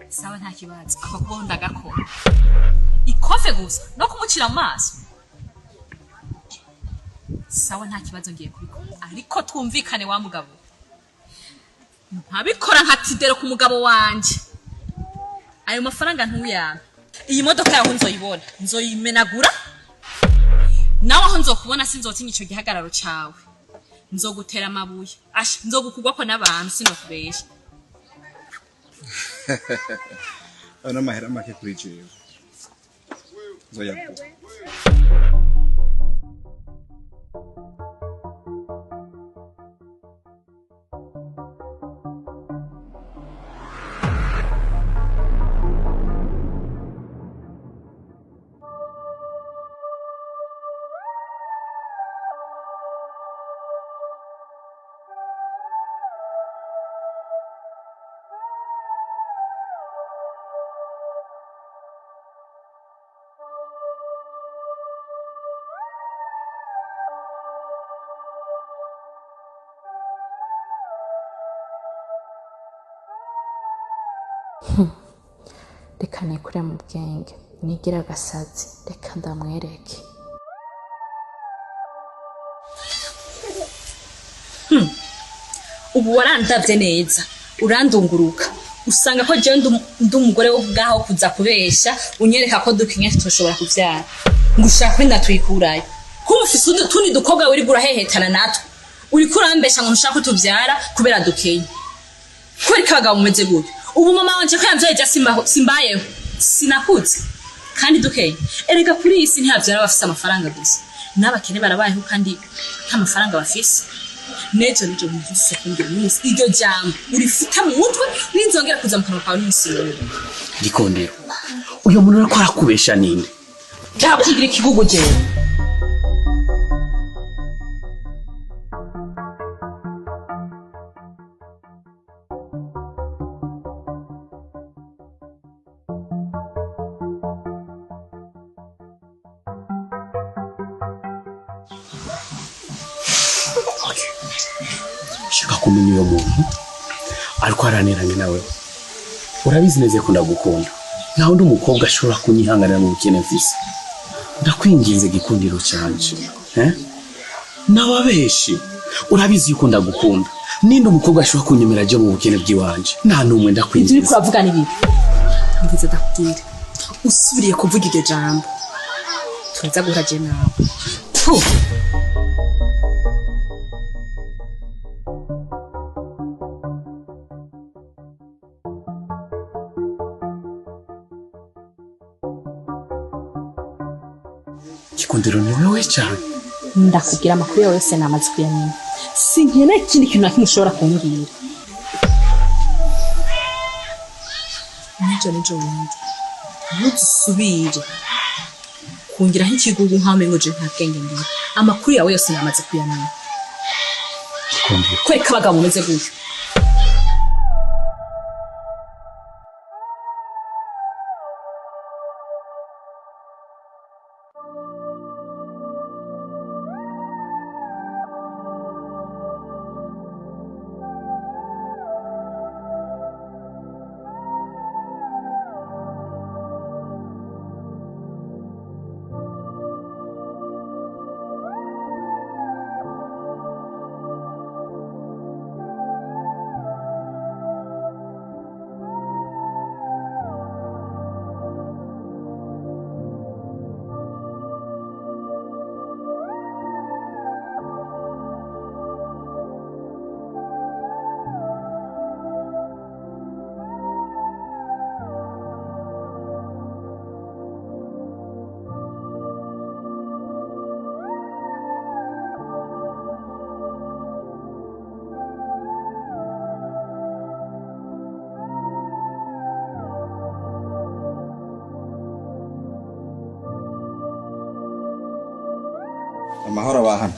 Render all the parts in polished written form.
sawa nta kibazo akakubaho ndagakora ikofe gusa no kumucira amaso sawa nta kibazo ngiye kubikora ariko twumvikane wa mugabo ntabikora nka tidero ku mugabo wanje ayo mafaranga ntuyana iyi modoka yaho nzoyibona nzoyimenagura nawe aho nzokubona sinzotinya ico gihagararo cawe nzogutera amabuye asha nzogukugwako n'abantu sinokubesha ana mahera make kuri jewe nzoyakuba reka nikure mu bwenge nigira agasazi reka ndamwereke ubu warandavye neza urandunguruka usanga ko je ndi umugore wo bwaho kuza kubesha unyereka ko dukinye tutoshobora kuvyara ngushaka kuri natwikurayo kuba ufise utundi dukobwa uri gurahehetana natwe uri kurambesha ngo ntushaka kutuvyara kubera dukenye kweri kabagabo mumeze gute ubu mama wanje ko yamvyaye ja simbayeho sinakuze kandi dukenye erega kuri iyi si ntihavyara bafise amafaranga gusa n'abakene barabayeho kandi nta mafaranga bafise nejo nijo mvise kumbira umunsi iryo jambo urifita mu mutwe ninzongera kuza mu kanwa kawe n'umusi wewe Gikondero uyo muntu ariko arakubesha ninde ndakugira ikigugu jewe shaka kumenya uyo muntu ariko araniranye nawe urabizi neze ko ndagukunda naho ndi umukobwa ashobora kunyihanganira mu bukene mfise ndakwinginze Gikundiro cyanje nababeshi urabizi yuko ndagukunda ninde umukobwa ashobora kunyemera je mu bukene bw'iwanje nta numwe ndakwinginze uri kuvuga nibi ngize ndakubwira usubiriye kuvuga iryo jambo turaza guhura je nawe Gikundiro ni wewe cyane ndakubwira amakuru yose namaze kuyamenya sinkene ikindi kintu nakimwe ushobora kumbwira nijo wundi ntuzusubire kungiraho ikigugu nk'aho ngo je nta bwenge ngira amakuru yawe yose namaze kuyamenya Gikundiro kwe kabagabo mumeze gutyo amahoro bahana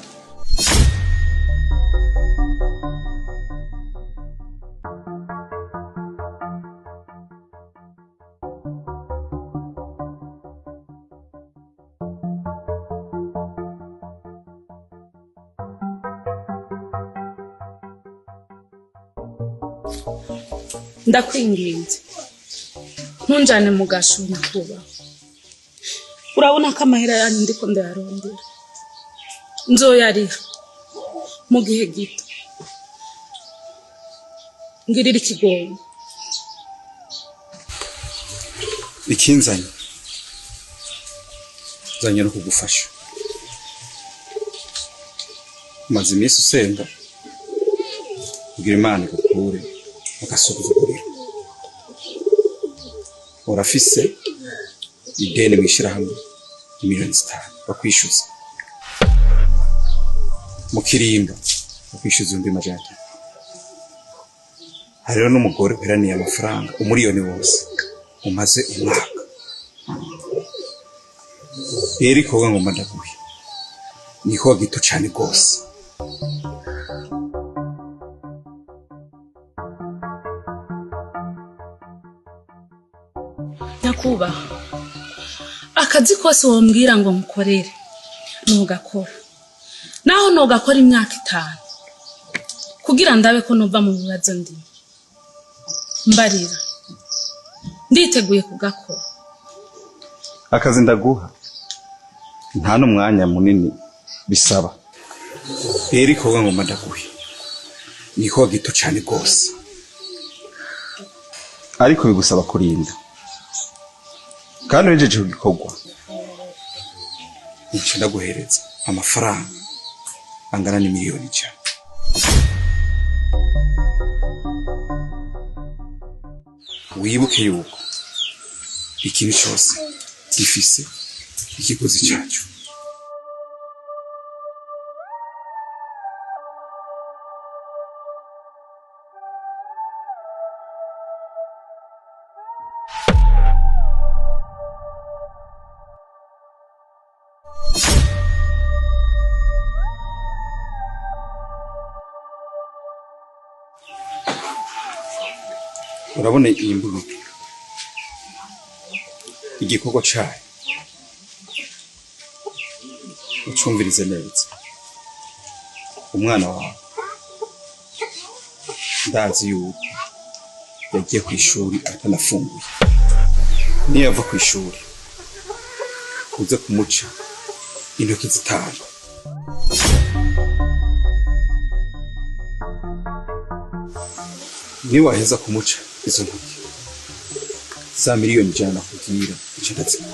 ndakwinginze ntunjane mu gasho Nyakubahwa. Urabona ko amahera yanyu ndiko ndayarondera, nzoyariha mu gihe gito. Ngirira ikigongo. ikinzanye zanye no kugufasha. Maze iminsi usenga kugira Imana igukure agasuzuguriro. Urafise ideni mwishirahamwe miliyoni 5 bakwishyuza mu kirimba, bakwishyuza 1,500. Hariho n'umugore uheraniye amafaranga umuriyoni wose umaze umwaka. Eri koga ngo mbandaguye niko gito cyane gose. Nyakubahwa, akazi kose wombwira ngo mukorere ntugakora, naho ntugakora imyaka 5 kugira ndabe ko nova mu bibazo ndimo. Mbarira, nditeguye kugakora. Akazi ndaguha nta n'umwanya munini bisaba. Eri koga ngo mbandaguye niko gito cyane gose, ariko bigusaba kurinda. Kandi ujeje kugikorwa icyo ndaguhereza amafaranga angana ni miliyoni 100. Wibuke yuko ikintu cyose gifise ikiguzi cyacu. Urabona iyi mbuga igikorwa cyayo ucumvirize neza. Umwana wawe ndazi yuko yagiye ku ishuri atanafunguye. Niyo yava ku ishuri uze kumuca intoki 5. Niyo waheza kumuca izo ntoki za miliyoni 100 nakubwira icyo ndatsika.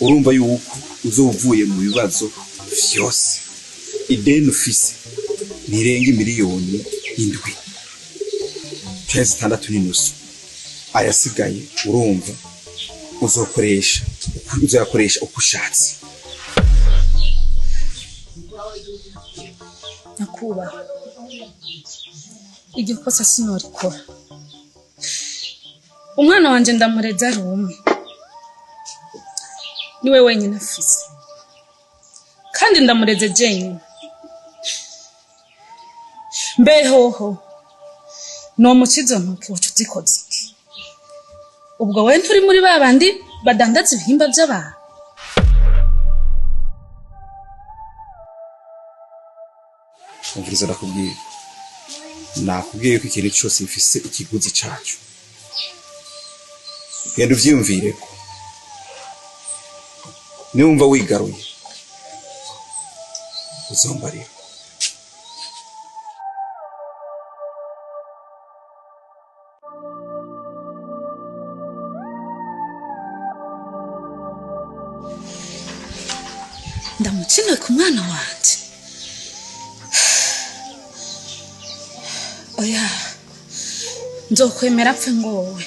Urumva yuko uzovuye mu bibazo vyose. Ideni ufise nirenga miliyoni 7 cyangwa 6.5. Ayasigaye urumva uzoyakoresha uko ushatse. Nyakubahwa, iryo kosa sinorikora. Umwana wanje ndamureza ari umwe, niwe wenyine afise, kandi ndamureze jenyine. Mbehoho no mukizo ntoki wacu zikoze iki? Ubwo we nturi muri babandi badandaza ibihimba by'abantu? Umviriza ndakubwira, nakubwiye ko ikintu cyose gifise ikiguzi cyacu. Genda uvyiyumvireko. Niwumva wigaruye uzombarira. Ndamutsine ku mwana wanje. Oya, nzokwemera apfe ngowe.